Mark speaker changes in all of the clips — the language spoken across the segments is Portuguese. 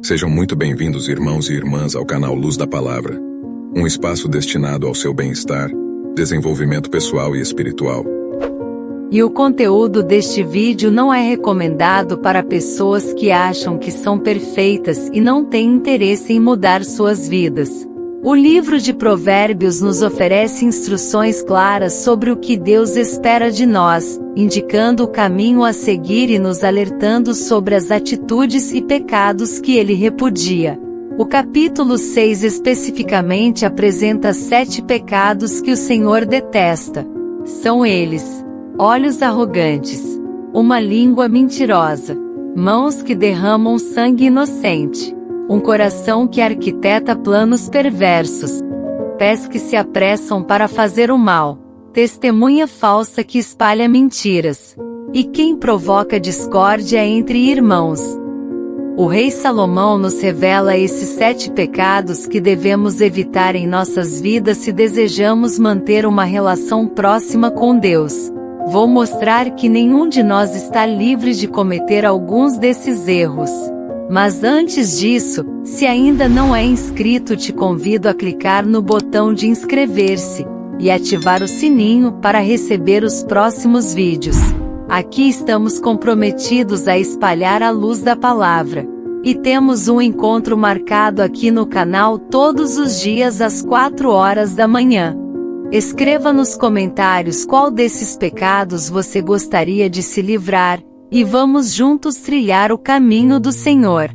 Speaker 1: Sejam muito bem-vindos, irmãos e irmãs, ao canal Luz da Palavra, um espaço destinado ao seu bem-estar, desenvolvimento pessoal e espiritual.
Speaker 2: E o conteúdo deste vídeo não é recomendado para pessoas que acham que são perfeitas e não têm interesse em mudar suas vidas. O livro de Provérbios nos oferece instruções claras sobre o que Deus espera de nós, indicando o caminho a seguir e nos alertando sobre as atitudes e pecados que ele repudia. O capítulo 6 especificamente apresenta 7 pecados que o Senhor detesta. São eles: olhos arrogantes, uma língua mentirosa, mãos que derramam sangue inocente, um coração que arquiteta planos perversos, pés que se apressam para fazer o mal, testemunha falsa que espalha mentiras, e quem provoca discórdia entre irmãos. O rei Salomão nos revela esses 7 pecados que devemos evitar em nossas vidas se desejamos manter uma relação próxima com Deus. Vou mostrar que nenhum de nós está livre de cometer alguns desses erros. Mas antes disso, se ainda não é inscrito, te convido a clicar no botão de inscrever-se e ativar o sininho para receber os próximos vídeos. Aqui estamos comprometidos a espalhar a luz da palavra. E temos um encontro marcado aqui no canal todos os dias às 4 horas da manhã. Escreva nos comentários qual desses pecados você gostaria de se livrar, e vamos juntos trilhar o caminho do Senhor.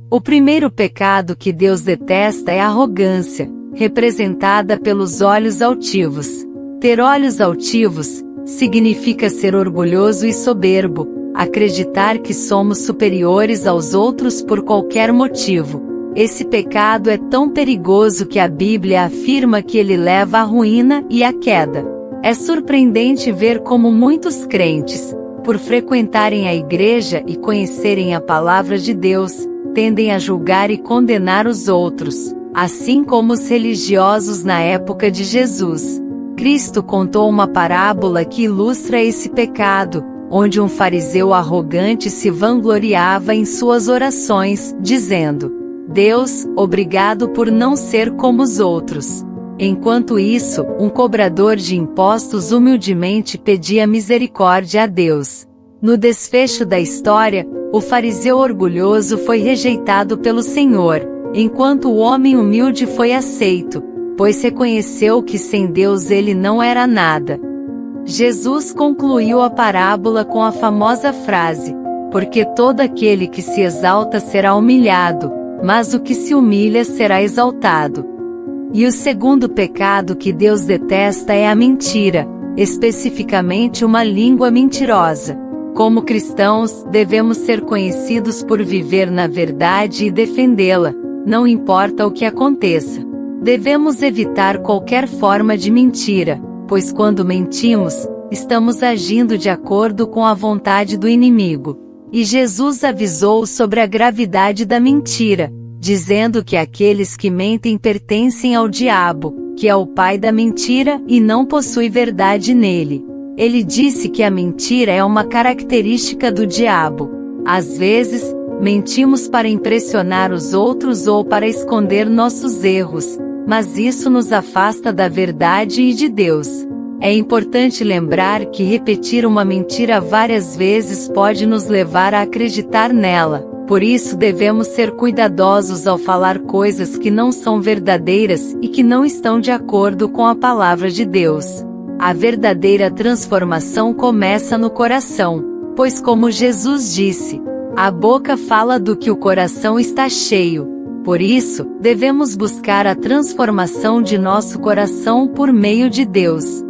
Speaker 2: O primeiro pecado que Deus detesta é a arrogância, representada pelos olhos altivos. Ter olhos altivos significa ser orgulhoso e soberbo, acreditar que somos superiores aos outros por qualquer motivo. Esse pecado é tão perigoso que a Bíblia afirma que ele leva à ruína e à queda. É surpreendente ver como muitos crentes, por frequentarem a igreja e conhecerem a palavra de Deus, tendem a julgar e condenar os outros, assim como os religiosos na época de Jesus. Cristo contou uma parábola que ilustra esse pecado, onde um fariseu arrogante se vangloriava em suas orações, dizendo: Deus, obrigado por não ser como os outros. Enquanto isso, um cobrador de impostos humildemente pedia misericórdia a Deus. No desfecho da história, o fariseu orgulhoso foi rejeitado pelo Senhor, enquanto o homem humilde foi aceito, pois reconheceu que sem Deus ele não era nada. Jesus concluiu a parábola com a famosa frase: porque todo aquele que se exalta será humilhado, mas o que se humilha será exaltado. E o segundo pecado que Deus detesta é a mentira, especificamente uma língua mentirosa. Como cristãos, devemos ser conhecidos por viver na verdade e defendê-la, não importa o que aconteça. Devemos evitar qualquer forma de mentira, pois quando mentimos, estamos agindo de acordo com a vontade do inimigo. E Jesus avisou sobre a gravidade da mentira, dizendo que aqueles que mentem pertencem ao diabo, que é o pai da mentira e não possui verdade nele. Ele disse que a mentira é uma característica do diabo. Às vezes, mentimos para impressionar os outros ou para esconder nossos erros, mas isso nos afasta da verdade e de Deus. É importante lembrar que repetir uma mentira várias vezes pode nos levar a acreditar nela. Por isso devemos ser cuidadosos ao falar coisas que não são verdadeiras e que não estão de acordo com a palavra de Deus. A verdadeira transformação começa no coração, pois como Jesus disse, a boca fala do que o coração está cheio. Por isso, devemos buscar a transformação de nosso coração por meio de Deus.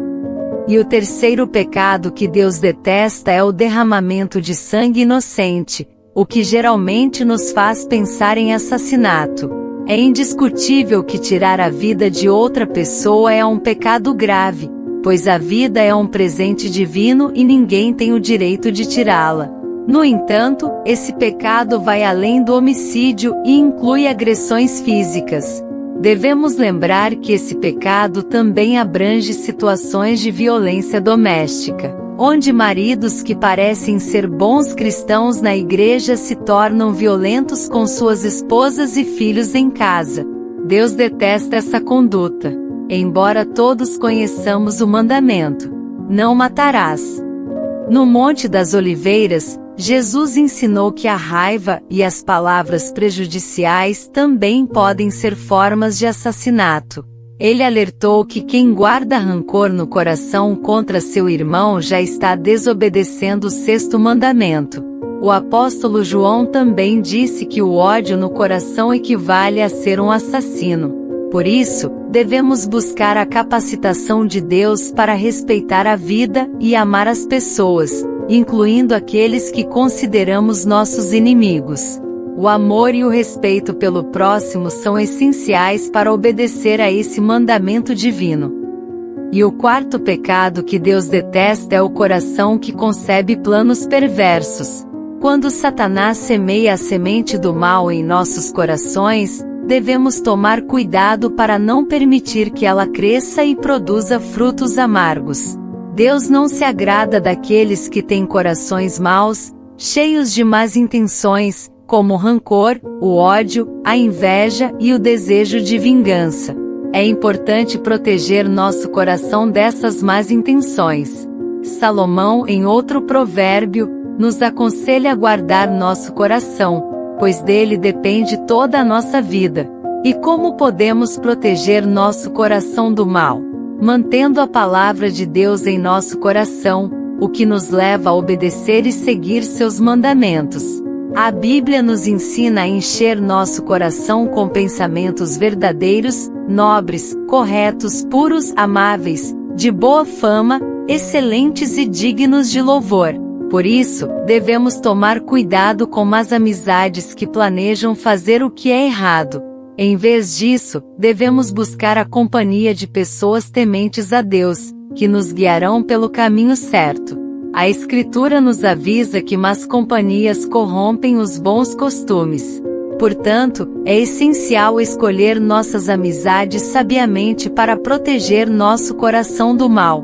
Speaker 2: E o terceiro pecado que Deus detesta é o derramamento de sangue inocente, o que geralmente nos faz pensar em assassinato. É indiscutível que tirar a vida de outra pessoa é um pecado grave, pois a vida é um presente divino e ninguém tem o direito de tirá-la. No entanto, esse pecado vai além do homicídio e inclui agressões físicas. Devemos lembrar que esse pecado também abrange situações de violência doméstica. onde maridos que parecem ser bons cristãos na igreja se tornam violentos com suas esposas e filhos em casa. Deus detesta essa conduta. Embora todos conheçamos o mandamento: não matarás. No Monte das Oliveiras, Jesus ensinou que a raiva e as palavras prejudiciais também podem ser formas de assassinato. Ele alertou que quem guarda rancor no coração contra seu irmão já está desobedecendo o sexto mandamento. O apóstolo João também disse que o ódio no coração equivale a ser um assassino. Por isso, devemos buscar a capacitação de Deus para respeitar a vida e amar as pessoas, incluindo aqueles que consideramos nossos inimigos. O amor e o respeito pelo próximo são essenciais para obedecer a esse mandamento divino. E o quarto pecado que Deus detesta é o coração que concebe planos perversos. Quando Satanás semeia a semente do mal em nossos corações, devemos tomar cuidado para não permitir que ela cresça e produza frutos amargos. Deus não se agrada daqueles que têm corações maus, cheios de más intenções, como o rancor, o ódio, a inveja e o desejo de vingança. É importante proteger nosso coração dessas más intenções. Salomão, em outro provérbio, nos aconselha a guardar nosso coração, pois dele depende toda a nossa vida. E como podemos proteger nosso coração do mal? Mantendo a palavra de Deus em nosso coração, o que nos leva a obedecer e seguir seus mandamentos. A Bíblia nos ensina a encher nosso coração com pensamentos verdadeiros, nobres, corretos, puros, amáveis, de boa fama, excelentes e dignos de louvor. Por isso, devemos tomar cuidado com más amizades que planejam fazer o que é errado. Em vez disso, devemos buscar a companhia de pessoas tementes a Deus, que nos guiarão pelo caminho certo. A Escritura nos avisa que más companhias corrompem os bons costumes. Portanto, é essencial escolher nossas amizades sabiamente para proteger nosso coração do mal.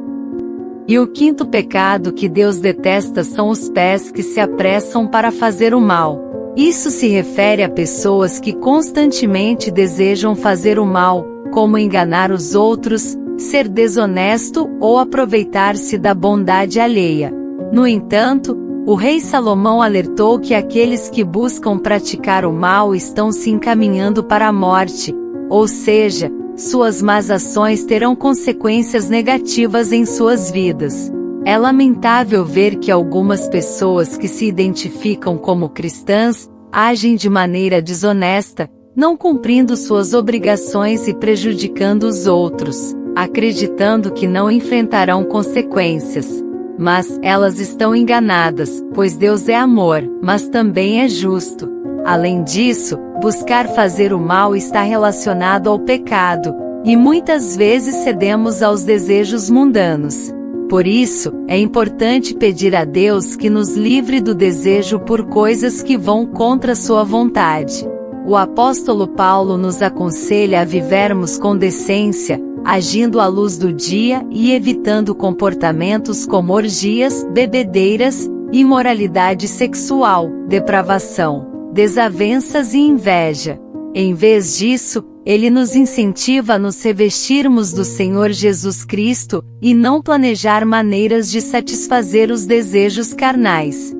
Speaker 2: E o quinto pecado que Deus detesta são os pés que se apressam para fazer o mal. Isso se refere a pessoas que constantemente desejam fazer o mal, como enganar os outros, ser desonesto ou aproveitar-se da bondade alheia. No entanto, o rei Salomão alertou que aqueles que buscam praticar o mal estão se encaminhando para a morte, ou seja, suas más ações terão consequências negativas em suas vidas. É lamentável ver que algumas pessoas que se identificam como cristãs agem de maneira desonesta, não cumprindo suas obrigações e prejudicando os outros, acreditando que não enfrentarão consequências. Mas elas estão enganadas, pois Deus é amor, mas também é justo. Além disso, buscar fazer o mal está relacionado ao pecado, e muitas vezes cedemos aos desejos mundanos. Por isso, é importante pedir a Deus que nos livre do desejo por coisas que vão contra sua vontade. O apóstolo Paulo nos aconselha a vivermos com decência, agindo à luz do dia e evitando comportamentos como orgias, bebedeiras, imoralidade sexual, depravação, desavenças e inveja. Em vez disso, ele nos incentiva a nos revestirmos do Senhor Jesus Cristo, e não planejar maneiras de satisfazer os desejos carnais.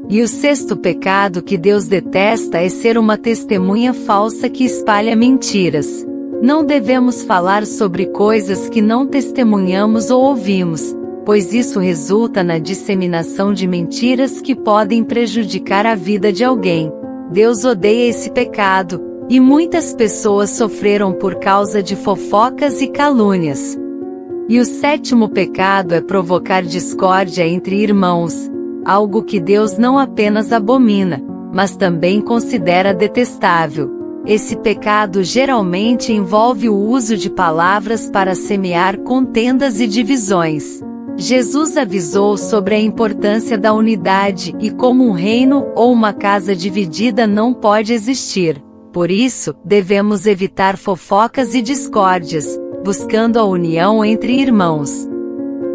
Speaker 2: E o sexto pecado que Deus detesta é ser uma testemunha falsa que espalha mentiras. Não devemos falar sobre coisas que não testemunhamos ou ouvimos, pois isso resulta na disseminação de mentiras que podem prejudicar a vida de alguém. Deus odeia esse pecado, e muitas pessoas sofreram por causa de fofocas e calúnias. E o sétimo pecado é provocar discórdia entre irmãos, algo que Deus não apenas abomina, mas também considera detestável. Esse pecado geralmente envolve o uso de palavras para semear contendas e divisões. Jesus avisou sobre a importância da unidade e como um reino ou uma casa dividida não pode existir. Por isso, devemos evitar fofocas e discórdias, buscando a união entre irmãos.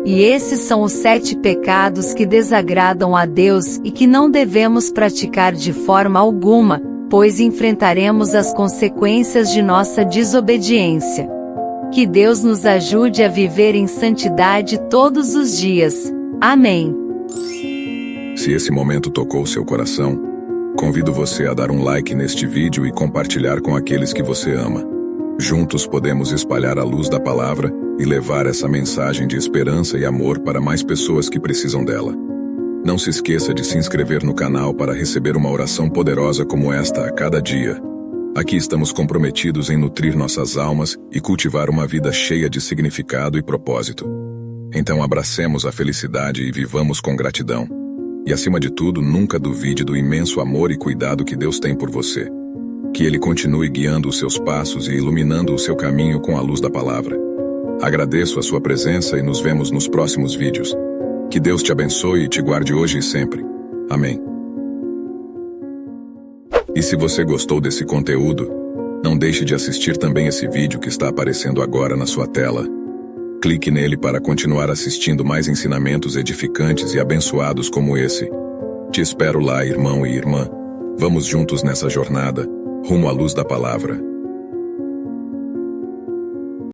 Speaker 2: E esses são os 7 pecados que desagradam a Deus e que não devemos praticar de forma alguma, pois enfrentaremos as consequências de nossa desobediência. Que Deus nos ajude a viver em santidade todos os dias. Amém.
Speaker 1: Se esse momento tocou seu coração, convido você a dar um like neste vídeo e compartilhar com aqueles que você ama. Juntos podemos espalhar a luz da palavra e levar essa mensagem de esperança e amor para mais pessoas que precisam dela. Não se esqueça de se inscrever no canal para receber uma oração poderosa como esta a cada dia. Aqui estamos comprometidos em nutrir nossas almas e cultivar uma vida cheia de significado e propósito. Então abracemos a felicidade e vivamos com gratidão. E acima de tudo, nunca duvide do imenso amor e cuidado que Deus tem por você. Que Ele continue guiando os seus passos e iluminando o seu caminho com a luz da palavra. Agradeço a sua presença e nos vemos nos próximos vídeos. Que Deus te abençoe e te guarde hoje e sempre. Amém. E se você gostou desse conteúdo, não deixe de assistir também esse vídeo que está aparecendo agora na sua tela. Clique nele para continuar assistindo mais ensinamentos edificantes e abençoados como esse. Te espero lá, irmão e irmã. Vamos juntos nessa jornada, rumo à luz da palavra.